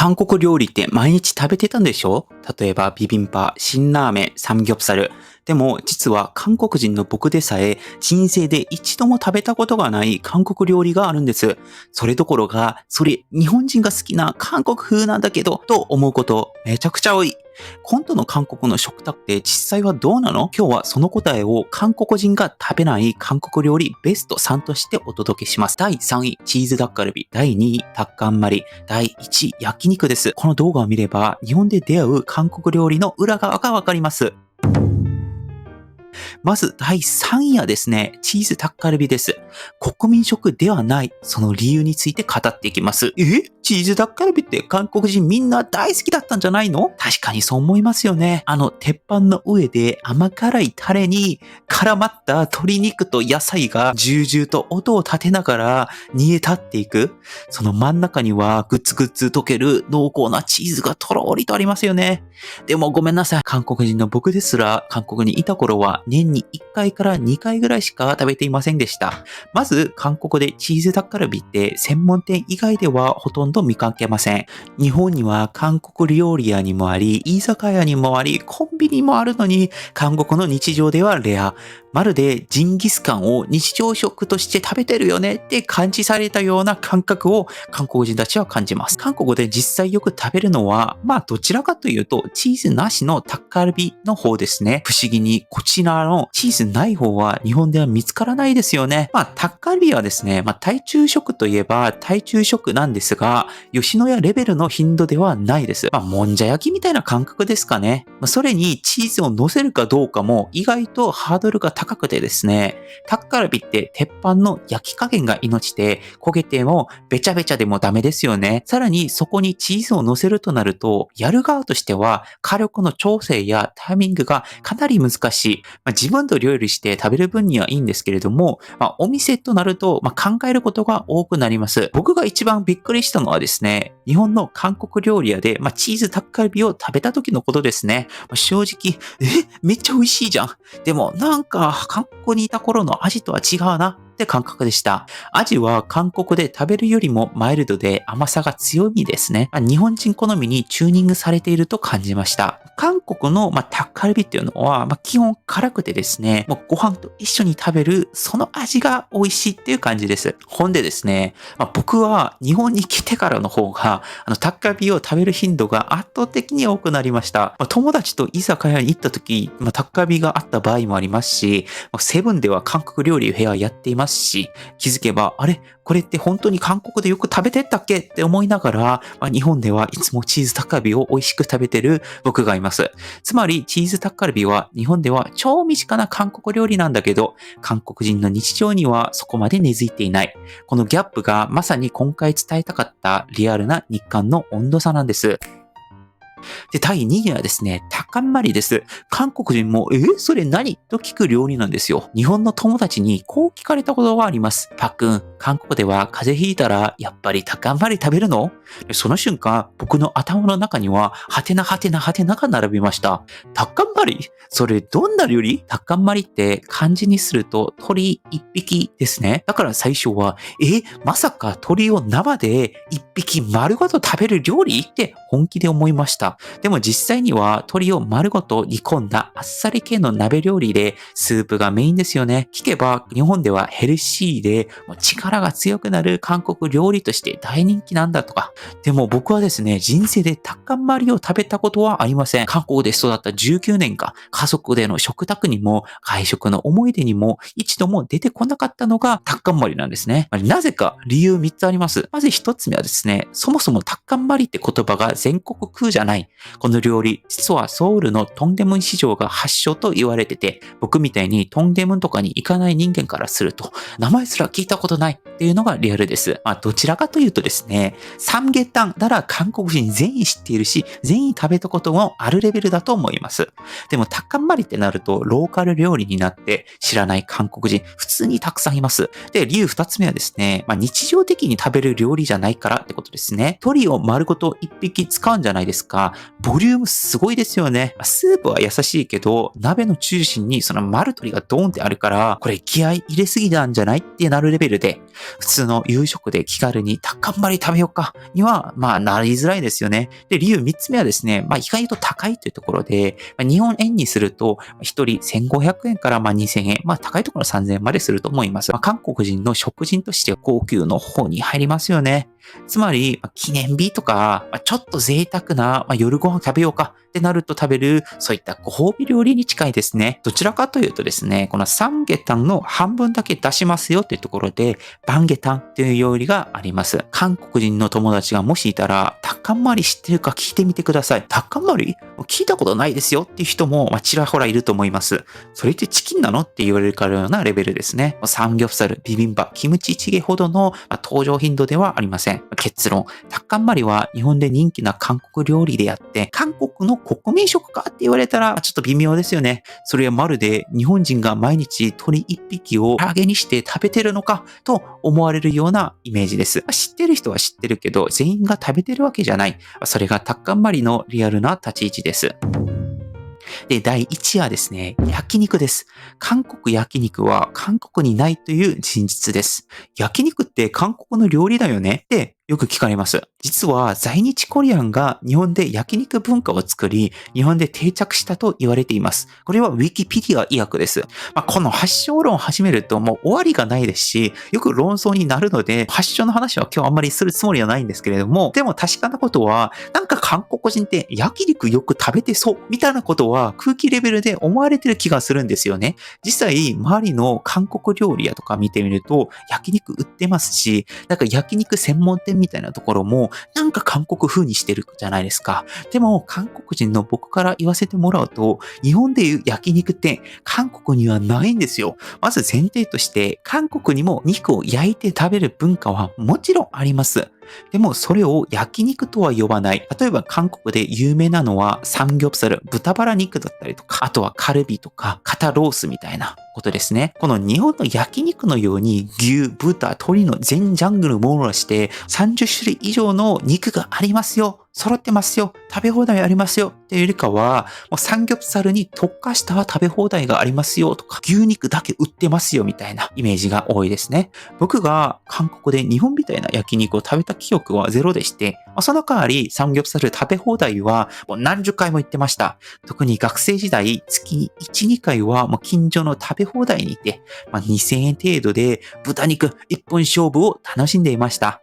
韓国料理って毎日食べてたんでしょ？例えばビビンバ、辛ラーメン、サムギョプサル。でも実は韓国人の僕でさえ人生で一度も食べたことがない韓国料理があるんです。それどころか、それ日本人が好きな韓国風なんだけどと思うことめちゃくちゃ多い。今度の韓国の食卓って実際はどうなの？今日はその答えを韓国人が食べない韓国料理ベスト3としてお届けします。第3位、チーズダッカルビ。第2位、タッカンマリ。第1位、焼肉です。この動画を見れば日本で出会う韓国料理の裏側がわかります。まず第3位はですね、チーズタッカルビです。国民食ではない、その理由について語っていきます。チーズタッカルビって韓国人みんな大好きだったんじゃないの？確かにそう思いますよね。鉄板の上で甘辛いタレに絡まった鶏肉と野菜がジュージューと音を立てながら煮え立っていく。その真ん中にはグツグツ溶ける濃厚なチーズがとろりとありますよね。でもごめんなさい。韓国人の僕ですら韓国にいた頃は年に1回から2回ぐらいしか食べていませんでした。まず韓国でチーズタッカルビって専門店以外ではほとんど見かけません。日本には韓国料理屋にもあり、居酒屋にもあり、コンビニもあるのに韓国の日常ではレア。まるでジンギスカンを日常食として食べてるよねって感じされたような感覚を韓国人たちは感じます。韓国で実際よく食べるのは、どちらかというとチーズなしのタッカルビの方ですね。不思議にこちらのチーズない方は日本では見つからないですよね。タッカルビはですね、台中食といえば台中食なんですが、吉野家レベルの頻度ではないです。もんじゃ焼きみたいな感覚ですかね。それにチーズを乗せるかどうかも意外とハードルが高くてですね、タッカルビって鉄板の焼き加減が命で、焦げてもべちゃべちゃでもダメですよね。さらにそこにチーズを乗せるとなると、やる側としては火力の調整やタイミングがかなり難しい。自分と料理して食べる分にはいいんですけれども、お店となると、考えることが多くなります。僕が一番びっくりしたのはですね、日本の韓国料理屋で、チーズタッカルビを食べた時のことですね。正直、めっちゃ美味しいじゃん。でもなんか韓国にいた頃の味とは違うなって感覚でした。味は韓国で食べるよりもマイルドで甘さが強いですね。日本人好みにチューニングされていると感じました。韓国のタッカルビっていうのは基本辛くてですね、ご飯と一緒に食べるその味が美味しいっていう感じです。ほんでですね、僕は日本に来てからの方がタッカルビを食べる頻度が圧倒的に多くなりました。友達と居酒屋に行った時、タッカルビがあった場合もありますし、セブンでは韓国料理フェアやっていますし、気づけば、あれこれって本当に韓国でよく食べてったっけって思いながら、日本ではいつもチーズタッカルビを美味しく食べてる僕がいます。つまりチーズタッカルビは日本では超身近な韓国料理なんだけど、韓国人の日常にはそこまで根付いていない。このギャップがまさに今回伝えたかったリアルな日韓の温度差なんです。で、第2位はですね、タッカンマリです。韓国人も、それ何と聞く料理なんですよ。日本の友達にこう聞かれたことがあります。パックン、韓国では風邪ひいたら、やっぱりタッカンマリ食べるの？その瞬間、僕の頭の中には、はてなはてなはてなが並びました。タッカンマリ？それどんな料理？タッカンマリって漢字にすると鳥一匹ですね。だから最初は、まさか鳥を生で一匹丸ごと食べる料理って本気で思いました。でも実際には鶏を丸ごと煮込んだあっさり系の鍋料理でスープがメインですよね。聞けば日本ではヘルシーで力が強くなる韓国料理として大人気なんだとか。でも僕はですね、人生でタッカンマリを食べたことはありません。韓国で育った19年間、家族での食卓にも外食の思い出にも一度も出てこなかったのがタッカンマリなんですね。なぜか理由3つあります。まず1つ目はですね、そもそもタッカンマリって言葉が全国空じゃない。この料理、実はソウルのトンデムン市場が発祥と言われてて、僕みたいにトンデムンとかに行かない人間からすると、名前すら聞いたことないっていうのがリアルです。どちらかというとですね、サムゲタンなら韓国人全員知っているし、全員食べたこともあるレベルだと思います。でもタッカンマリってなると、ローカル料理になって知らない韓国人、普通にたくさんいます。で、理由2つ目はですね、日常的に食べる料理じゃないからってことですね。鶏を丸ごと1匹使うんじゃないですか。ボリュームすごいですよね。スープは優しいけど、鍋の中心にその丸鶏がドーンってあるから、これ気合い入れすぎなんじゃないってなるレベルで、普通の夕食で気軽にタッカンマリ食べようかには、なりづらいですよね。で、理由3つ目はですね、意外と高いというところで、日本円にすると、1人1500円から2000円、高いところ3000円まですると思います。韓国人の食人として高級の方に入りますよね。つまり、記念日とか、ちょっと贅沢な、夜ご飯食べようかってなると食べる、そういったご褒美料理に近いですね。どちらかというとですね、このサムゲタンの半分だけ出しますよっていうところで、バンゲタンっていう料理があります。韓国人の友達がもしいたら、タッカンマリ知ってるか聞いてみてください。タッカンマリ聞いたことないですよっていう人も、ちらほらいると思います。それってチキンなのって言われるようなレベルですね。サムギョプサル、ビビンバ、キムチチゲほどの登場頻度ではありません。結論、タッカンマリは日本で人気な韓国料理であって、韓国の国民食かって言われたらちょっと微妙ですよね。それはまるで日本人が毎日鳥一匹を唐揚げにして食べてるのかと思われるようなイメージです。知ってる人は知ってるけど、全員が食べてるわけじゃない。それがタッカンマリのリアルな立ち位置です。で、第1位はですね、焼肉です。韓国焼肉は韓国にないという真実です。焼肉って韓国の料理だよねってよく聞かれます。実は在日コリアンが日本で焼肉文化を作り、日本で定着したと言われています。これはウィキペディア意訳です。この発祥論を始めるともう終わりがないですし、よく論争になるので、発祥の話は今日あんまりするつもりはないんですけれども、でも確かなことは、なんか韓国人って焼肉よく食べてそうみたいなことは空気レベルで思われてる気がするんですよね。実際、周りの韓国料理屋とか見てみると、焼肉売ってますし、なんか焼肉専門店みたいなところも、なんか韓国風にしてるじゃないですか。でも、韓国人の僕から言わせてもらうと、日本でいう焼肉って韓国にはないんですよ。まず前提として、韓国にも肉を焼いて食べる文化はもちろんあります。でもそれを焼肉とは呼ばない。例えば韓国で有名なのはサムギョプサル、豚バラ肉だったりとか、あとはカルビとか肩ロースみたいなことですね。この日本の焼肉のように牛、豚、鶏の全ジャンルを網羅して30種類以上の肉がありますよ。揃ってますよ。食べ放題ありますよ。っていうよりかは、もうサムギョプサルに特化した食べ放題がありますよとか、牛肉だけ売ってますよみたいなイメージが多いですね。僕が韓国で日本みたいな焼肉を食べた記憶はゼロでして、その代わりサムギョプサル食べ放題はもう何十回も行ってました。特に学生時代、月に1、2回はもう近所の食べ放題にいて、2000円程度で豚肉一本勝負を楽しんでいました。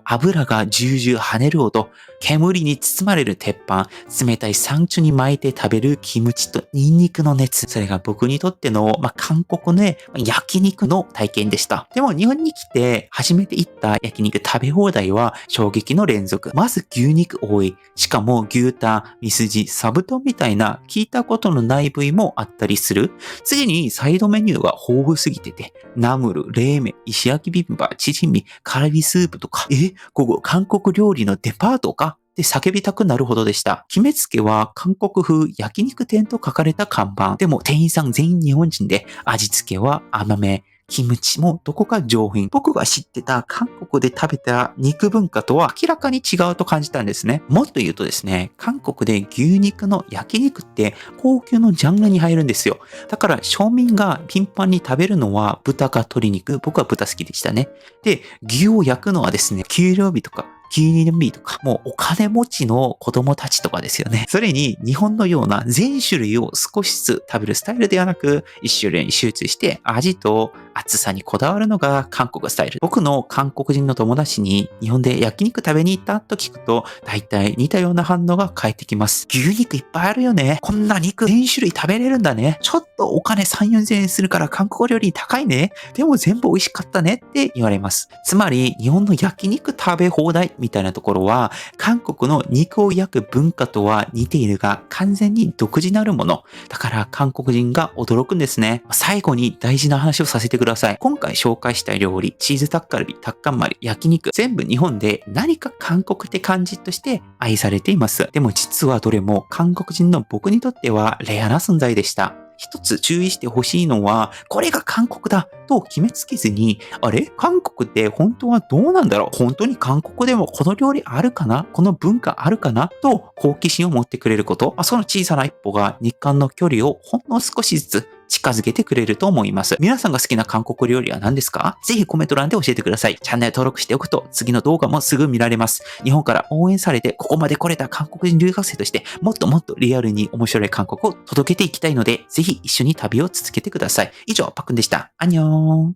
油が重々跳ねる音、煙に包まれる鉄板、冷たいサンチュに巻いて食べるキムチとニンニクの熱。それが僕にとっての、韓国の焼肉の体験でした。でも日本に来て初めて行った焼肉食べ放題は衝撃の連続。まず牛肉多い。しかも牛タン、ミスジ、サブトンみたいな聞いたことのない部位もあったりする。次にサイドメニューが豊富すぎてて、ナムル、冷麺、石焼きビビンバ、チヂミ、カルビスープとか、ここ韓国料理のデパートかって叫びたくなるほどでした。決めつけは韓国風焼肉店と書かれた看板。でも店員さん全員日本人で、味付けは甘め。キムチもどこか上品。僕が知ってた韓国で食べた肉文化とは明らかに違うと感じたんですね。もっと言うとですね、韓国で牛肉の焼肉って高級のジャンルに入るんですよ。だから庶民が頻繁に食べるのは豚か鶏肉。僕は豚好きでしたね。で、牛を焼くのはですね、給料日とか記念日とか、もうお金持ちの子供たちとかですよね。それに日本のような全種類を少しずつ食べるスタイルではなく、一種類に集中して味と厚さにこだわるのが韓国スタイル。僕の韓国人の友達に日本で焼肉食べに行ったと聞くと、大体似たような反応が返ってきます。牛肉いっぱいあるよね。こんな肉全種類食べれるんだね。ちょっとお金3、4000円するから韓国料理高いね。でも全部美味しかったねって言われます。つまり日本の焼肉食べ放題みたいなところは、韓国の肉を焼く文化とは似ているが、完全に独自なるもの。だから韓国人が驚くんですね。最後に大事な話をさせてください。今回紹介した料理、チーズタッカルビ、タッカンマリ、焼肉、全部日本で何か韓国って感じとして愛されています。でも実はどれも韓国人の僕にとってはレアな存在でした。一つ注意してほしいのは、これが韓国だと決めつけずに、あれ韓国って本当はどうなんだろう、本当に韓国でもこの料理あるかな、この文化あるかなと好奇心を持ってくれること。その小さな一歩が日韓の距離をほんの少しずつ近づけてくれると思います。皆さんが好きな韓国料理は何ですか？ぜひコメント欄で教えてください。チャンネル登録しておくと次の動画もすぐ見られます。日本から応援されてここまで来れた韓国人留学生としてもっともっとリアルに面白い韓国を届けていきたいので、ぜひ一緒に旅を続けてください。以上、パックンでした。アンニョン。